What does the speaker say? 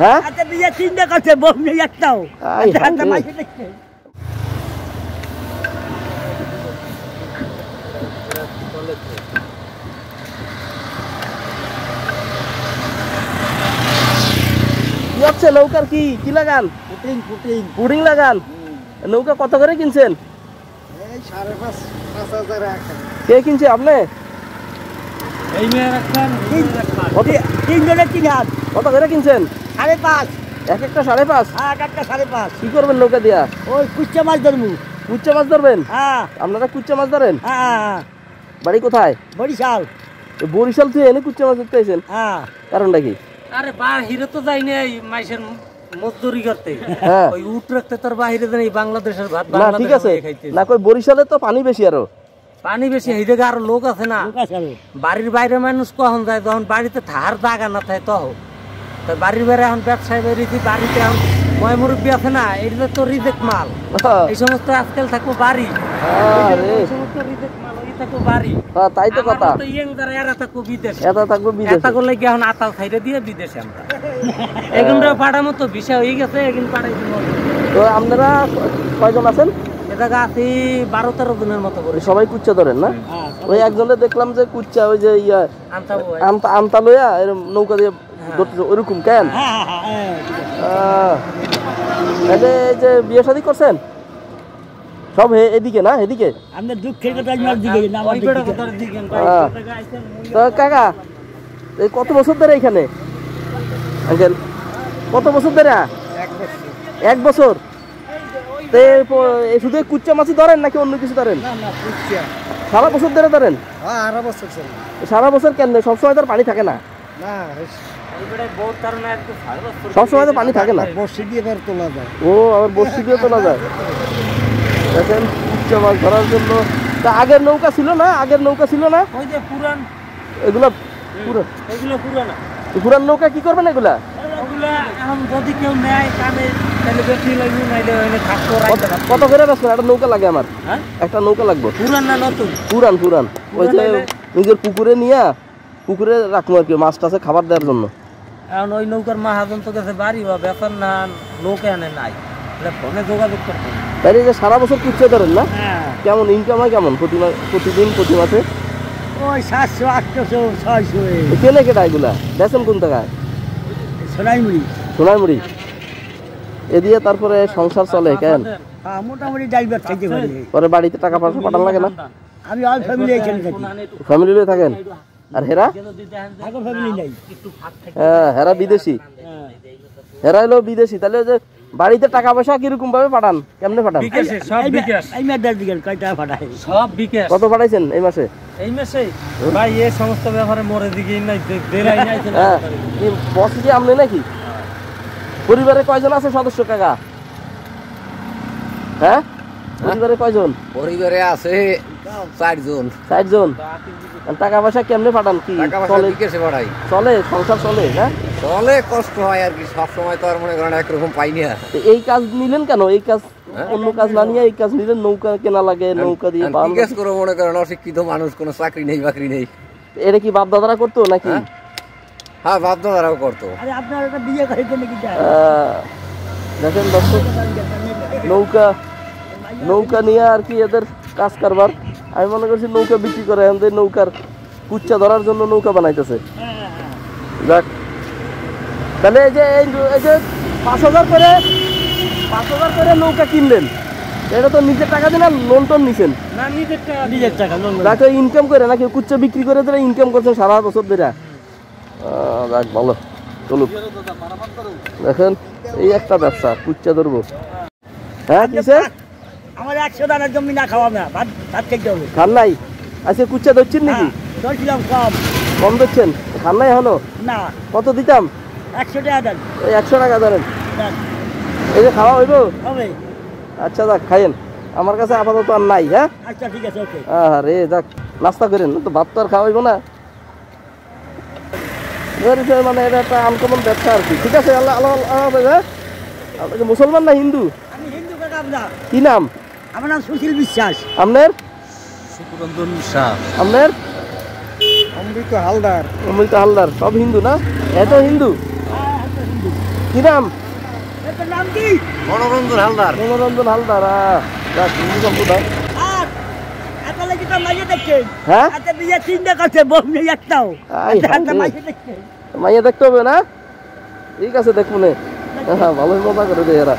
হ্যাঁ কি হচ্ছে নৌকার কি লাগান? পুডিং লাগান। নৌকা কত করে কিনছেন? কে কিনছে? আপনি? কত করে কিনছেন? 5.5। এক একটা 5.5? হ্যাঁ, এক একটা 5.5। কি করবেন নৌকা দিয়া? ওই কুচ্চা মাছ ধরবো। কুচ্চা মাছ ধরবেন? হ্যাঁ। আপনারা কুচ্চা মাছ ধরেন? হ্যাঁ। বাড়ি কোথায়? বরিশাল। বরিশাল থেকে এনে কুচ্চা মাছ ধরতে আইছেন? হ্যাঁ। কারণটা কি? আরে বাহিরে তো যাই নাই মাইসের মজদুরি করতে। হ্যাঁ। ওই উট রাখতে তোর বাহিরে যাই বাংলাদেশের ভাত না ঠিক আছে না, কই বরিশালে তো পানি বেশি, আরো পানি বেশি, এই জায়গায় আরো লোক আছে না। বাড়ির বাইরে মানুষ কখন যায়, যখন বাড়িতে থাকার জায়গা না থাকে তখন বাড়ির বাইরে এখন ব্যবসায় বেরিয়েছি, বাড়িতে এখন ময় মুরব্বী আছে না, এটা তো রিজেক্ট মাল। এই সমস্ত আজকাল থাকবো বাড়ি, সমস্ত রিজেক্ট মাল ওই থাকবো বাড়ি। তাই তো কথা। ইয়ং যারা এরা থাকবো বিদেশে, এটা করলে কি এখন আতাল খাইতে দিয়ে বিদেশে আমরা এখন পাঠামো তো বিষয় হয়ে গেছে, এখন পাঠাই দিব। তো আপনারা কয়জন আছেন? এটা আছি 12-13 জনের মতো করে। সবাই কুচ্চা ধরেন না? ওই একজনে দেখলাম যে কুচ্চা ওই যে আমতা লইয়া নৌকা দিয়ে ওইরকম কেন? এই যে বিয়ে শাদী করছেন সব এদিকে না? এদিকে তো কাকা এই কত বছর ধরে এখানে আঙ্কেল? কত বছর ধরে? 1 বছর। শুধু কুচ্চা মাছই ধরেন নাকি অন্য কিছু ধরেন? সারা বছর ধরে ধরেন? সারা বছর কেন? সবসময় তো পানি থাকে না। সবসময় তো পানি থাকে না। বর্ষি দিয়ে তোলা যায়। ও, আবার বর্ষি দিয়ে তোলা যায়। দেখেন কুচ্চা মাছ ধরার জন্য। তা আগের নৌকা ছিল না? আগের নৌকা ছিল না? ওই যে পুরান, এগুলো পুরান নৌকা কি করবেন এগুলা? এখন যদি কেউ নেয় কামে তাহলে বেশি লাগবে, নাইলে ওখানে থাকতো। কত করে বেচবেন? একটা নৌকা লাগে আমার। একটা নৌকা লাগবে। পুরান না নতুন? পুরান। ওই যে নিজের পুকুরে নিয়ে পুকুরে রাখবো আর কি, মাছ টাছে খাবার দেওয়ার জন্য। এখন ওই নৌকার মাহাজন তো কাছে বাড়ি বা বেতন না, নৌকা এনে নাই, ফোনে যোগাযোগ করতে। তাই যে সারা বছর কুচ্চা ধরেন না? কেমন ইনকাম হয় কেমন প্রতিদিন প্রতি মাসে? ওই 700, 800, 600। কেনে কেটা এগুলা বেচেন কোন টাকায়? সোনাইমুড়ি এ দিয়ে তারপরে সংসার চলে কেন? মোটামুটি ড্রাইভার থেকে পরে বাড়িতে টাকা পয়সা পাঠান লাগে না? আমি অল ফ্যামিলি এখানে থাকি। ফ্যামিলি নিয়ে থাকেন? আর হেরা? ফ্যামিলি নাই। হ্যাঁ, হেরা বিদেশি। হেরা হলো বিদেশি। তাহলে যে বাড়িতে টাকা পয়সা কিরকম ভাবে পাঠান? কেমনে পাঠান? কত পাঠাইছেন এই মাসে? এই মাসে ভাই এই সমস্ত ব্যাপারে মরে দিকে নাই, দেলাই নাই। কি বস কি আমনে নাকি? পরিবারে কয়জন আছে সদস্য কাকা? হ্যাঁ, পরিবারে কয়জন? পরিবারে আছে 4 জন। 4 জন। টাকা পয়সা কেমনে পাঠান? কি চলে? পাঠাই চলে, সংসার চলে? হ্যাঁ চলে, কষ্ট হয় আর কি। সব সময় তো আর মনে করেন একরকম পাই না। এই কাজ নিলেন কেন? এই কাজ অন্য কাজ না নিয়ে এই কাজ নিলেন? নৌকা কেনা লাগে, নৌকা দিয়ে কাজ করে মনে করেন অশিক্ষিত মানুষ, কোনো চাকরি নেই বাকরি নেই। এটা কি বাপ দাদারা করতো নাকি? হ্যাঁ, বাপ দাদারাও করতো। দেখেন দর্শক, নৌকা নিয়ে আর কি এদের কাজ কারবার। আমি মনে করছি নৌকা বিক্রি করে, আমাদের নৌকার কুচ্চা ধরার জন্য নৌকা বানাইতেছে। যাক, তাহলে এই যে 5,000 করে নৌকা কিনলেন, এটা তো নিজের টাকা দিয়ে না লোন টোন নিছেন? নিজের টাকা ইনকাম করে নাকি কুচ্চা বিক্রি করে ধরে ইনকাম করছেন সারা বছর ধরে? যাক, ভালো চলুক। দেখেন এই একটা ব্যবসা, কুচ্চা ধরবো। হ্যাঁ, কিসে? আমার 100 দানার জমি না খাওয়া না, ভাত খেতে হবে। খান নাই? আজকে কুচ্চা ধরছেন নাকি? ধরছিলাম, কম ধরছেন। খান নাই এখনো? না। কত দিতাম? 100 টাকা দেন। 100 টাকা ধরেন। এই যে খাওয়া হইব? হবে। আচ্ছা, যাক, খাইয়েন। আমার কাছে আপাতত আর নাই। হ্যাঁ, আচ্ছা, ঠিক আছে, ওকে। আরে যাক, নাস্তা করেন, তো ভাত তো আর খাওয়া হইব না। মানে এটা একটা আনকমন ব্যবসা আর কি। ঠিক আছে, আল্লাহ আল্লাহ। মুসলমান না হিন্দু? আমি হিন্দু কাকা। আপনার কি নাম? আমার নাম সুশীল বিশ্বাস। আপনার? সুকুরঞ্জন শাহ। আপনার? অমৃত হালদার। অমৃত হালদার। সব হিন্দু না? এত হিন্দু? কি নাম? এটার নাম কি? মনোরঞ্জন হালদার। মনোরঞ্জন হালদার। যাক, হিন্দু সম্প্রদায়। আর এত লাগি তো মাইয়ে দেখছেন। হ্যাঁ? আচ্ছা বিয়ে চিন্তা করছে বউ নেই একটাও। আই, আচ্ছা হাই। মাইয়ে দেখছেন। মাইয়া দেখতে হবে না? ঠিক আছে, দেখুন। ভালোই মজা করে দেয় এরা।